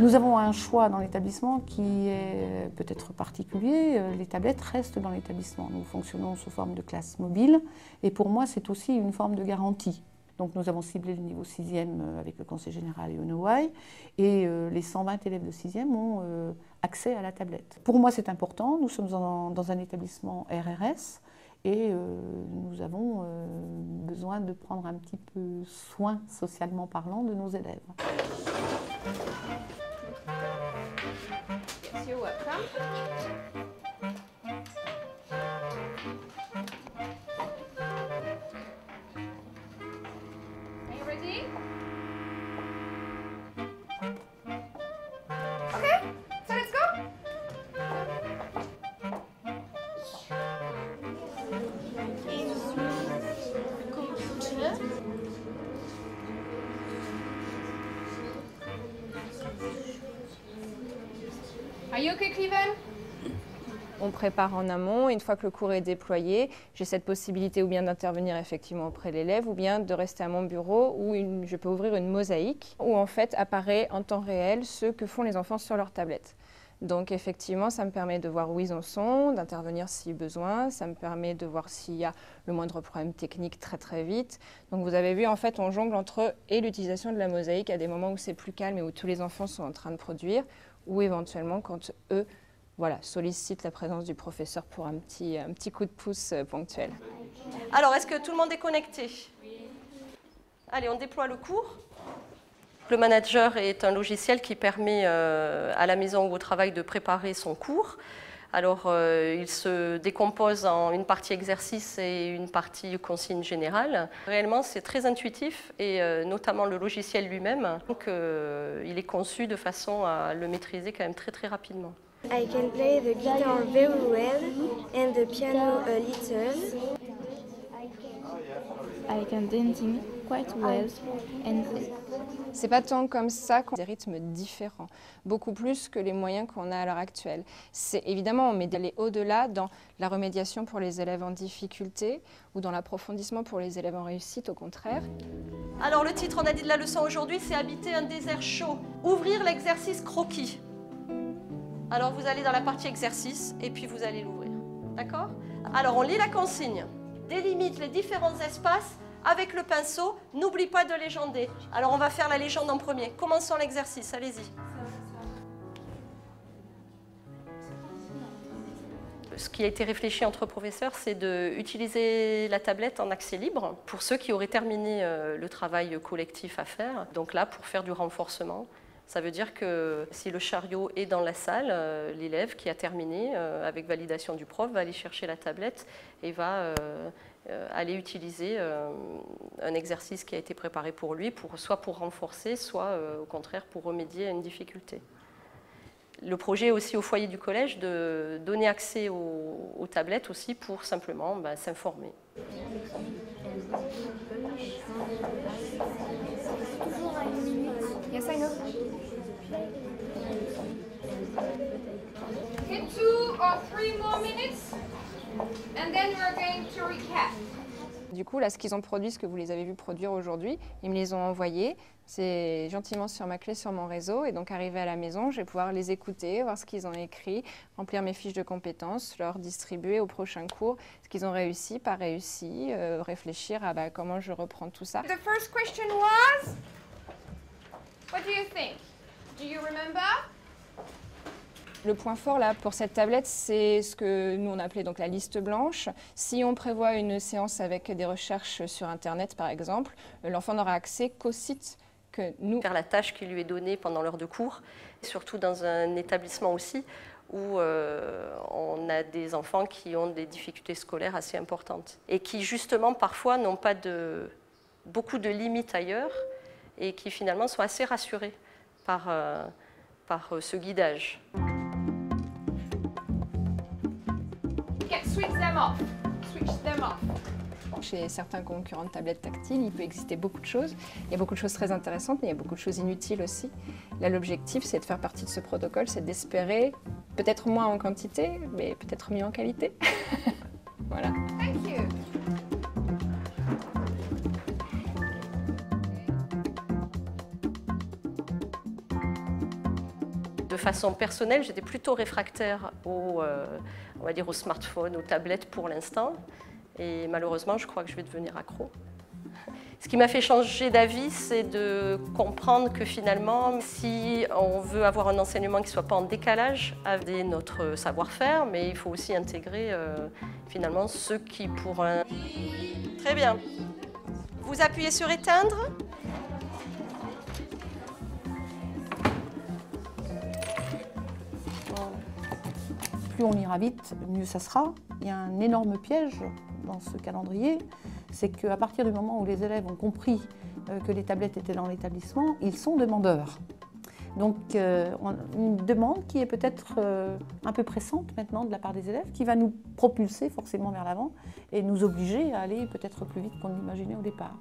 Nous avons un choix dans l'établissement qui est peut-être particulier. Les tablettes restent dans l'établissement. Nous fonctionnons sous forme de classe mobile et pour moi c'est aussi une forme de garantie. Donc nous avons ciblé le niveau 6e avec le conseil général et UNOY et les 120 élèves de 6e ont accès à la tablette. Pour moi c'est important, nous sommes dans un établissement RRS et nous avons besoin de prendre un petit peu soin socialement parlant de nos élèves. Yes, you're welcome. Are you ready? Okay, so let's go. Are you okay, Cleveland? On prépare en amont, une fois que le cours est déployé, j'ai cette possibilité ou bien d'intervenir effectivement auprès de l'élève ou bien de rester à mon bureau où je peux ouvrir une mosaïque où en fait apparaît en temps réel ce que font les enfants sur leur tablette. Donc effectivement, ça me permet de voir où ils en sont, d'intervenir si besoin, ça me permet de voir s'il y a le moindre problème technique très vite. Donc vous avez vu, en fait, on jongle entre l'utilisation de la mosaïque à des moments où c'est plus calme et où tous les enfants sont en train de produire, ou éventuellement quand eux sollicitent la présence du professeur pour un petit coup de pouce ponctuel. Alors, est-ce que tout le monde est connecté? Allez, on déploie le cours. Le manager est un logiciel qui permet à la maison ou au travail de préparer son cours. Alors, il se décompose en une partie exercice et une partie consigne générale. Réellement, c'est très intuitif et notamment le logiciel lui-même. Donc, il est conçu de façon à le maîtriser quand même très rapidement. I can play the guitar very well and the piano a little. I can dancing quite well and c'est pas tant comme ça qu'on a des rythmes différents, beaucoup plus que les moyens qu'on a à l'heure actuelle. C'est évidemment, on met d'aller au-delà dans la remédiation pour les élèves en difficulté ou dans l'approfondissement pour les élèves en réussite, au contraire. Alors le titre, on a dit de la leçon aujourd'hui, c'est habiter un désert chaud. Ouvrir l'exercice croquis. Alors vous allez dans la partie exercice et puis vous allez l'ouvrir. D'accord? Alors on lit la consigne, délimite les différents espaces avec le pinceau, n'oublie pas de légender. Alors on va faire la légende en premier. Commençons l'exercice, allez-y. Ce qui a été réfléchi entre professeurs, c'est d'utiliser la tablette en accès libre pour ceux qui auraient terminé le travail collectif à faire. Donc là, pour faire du renforcement. Ça veut dire que si le chariot est dans la salle, l'élève qui a terminé, avec validation du prof, va aller chercher la tablette et va aller utiliser un exercice qui a été préparé pour lui, soit pour renforcer, soit au contraire pour remédier à une difficulté. Le projet est aussi au foyer du collège de donner accès aux tablettes aussi pour simplement s'informer. Yes, I know. Okay, 2 or 3 more minutes, and then we're going to recap. Du coup, là, ce qu'ils ont produit, ce que vous les avez vus produire aujourd'hui, ils me les ont envoyés. C'est gentiment sur ma clé sur mon réseau. Et donc, arrivé à la maison, je vais pouvoir les écouter, voir ce qu'ils ont écrit, remplir mes fiches de compétences, leur distribuer au prochain cours ce qu'ils ont réussi, pas réussi, réfléchir à comment je reprends tout ça. The first question was, what do you think? Do you remember? Le point fort là pour cette tablette, c'est ce que nous on appelait donc la liste blanche. Si on prévoit une séance avec des recherches sur Internet par exemple, l'enfant n'aura accès qu'au site que nous... Faire la tâche qui lui est donnée pendant l'heure de cours, surtout dans un établissement aussi où on a des enfants qui ont des difficultés scolaires assez importantes et qui justement parfois n'ont pas beaucoup de limites ailleurs et qui finalement sont assez rassurés par ce guidage. Switch them off. Switch them off. Chez certains concurrents de tablettes tactiles, il peut exister beaucoup de choses. Il y a beaucoup de choses très intéressantes, mais il y a beaucoup de choses inutiles aussi. Là, l'objectif, c'est de faire partie de ce protocole, c'est d'espérer, peut-être moins en quantité, mais peut-être mieux en qualité. Voilà. Thank you. De façon personnelle, j'étais plutôt réfractaire on va dire aux smartphones, aux tablettes pour l'instant. Et malheureusement, je crois que je vais devenir accro. Ce qui m'a fait changer d'avis, c'est de comprendre que finalement, si on veut avoir un enseignement qui ne soit pas en décalage avec notre savoir-faire, mais il faut aussi intégrer finalement ceux qui pourraient... Très bien. Vous appuyez sur éteindre. Plus on ira vite, mieux ça sera. Il y a un énorme piège dans ce calendrier, c'est qu'à partir du moment où les élèves ont compris que les tablettes étaient dans l'établissement, ils sont demandeurs. Donc une demande qui est peut-être un peu pressante maintenant de la part des élèves, qui va nous propulser forcément vers l'avant et nous obliger à aller peut-être plus vite qu'on l'imaginait au départ.